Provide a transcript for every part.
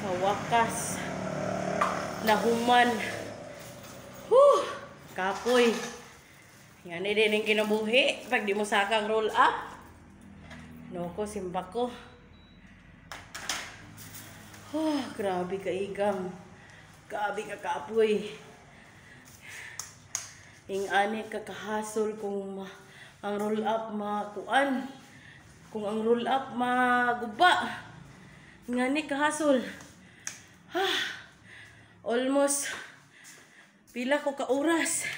Sa wakas, nahuman. Kapoy. Yan din yung kinabuhi. Pag di mo sakang roll up. Noko, simba ko. Grabe ka igam. Grabe ka kapoy. Ing-ani ka kahasol kung ang roll up makuan. Kung ang roll up maguba. Ing-ani kahasol. Almost pila ko ka oras.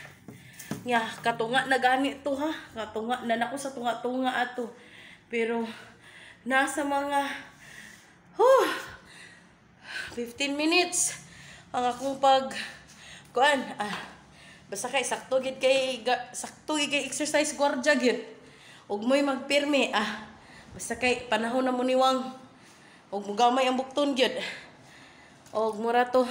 Nya katunga na gani to ha. Katunga na nako sa tunga-tunga ato. Pero nasa mga 15 minutes ang akong pag kuan. Basta kay sakto gid kay exercise gwardiya gyud. Ug mo'y magpirmi basta kay panahon na mo niwang ug mugamay ang bukton gyud. Og mura to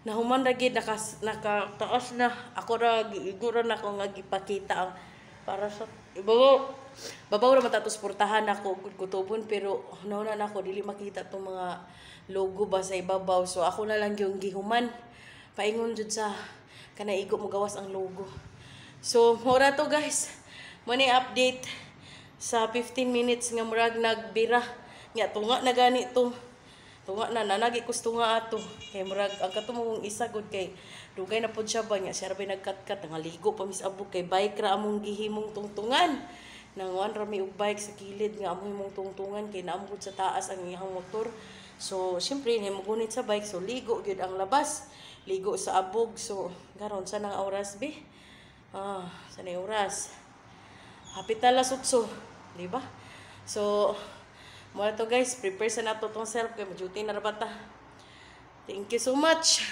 nahuman ra gid nakataas na ako ra igura na ko nga gipakita para sa babaw ra matatos portahan ako kutubon pero nauna na ako dili makita tong mga logo ba sa ibabaw so ako na lang yung gihuman paingon jud sa kanaigo mo gawas ang logo. So mura to guys mo ni update sa 15 minutes nga murag nagbira nya tunga na gani to. Tunga na nanagi kustunga ato kay murag ang katumong isa gud kay dugay na pud siya ba nya siya rabay nagkat-kat nga ligo pa mis abog kay bike ra among gihimong tungtungan nanguan ra mi og bike sa kilid nga among himong tungtungan kay naamo gud sa taas ang iyang motor. So syempre ni mogunit sa bike so ligo gyud ang labas ligo sa abog so garon sa nang oras be sa nang oras hapit na alas 8 di ba so mo to guys, prepare sa nato tong self kay duty na rabata. Thank you so much.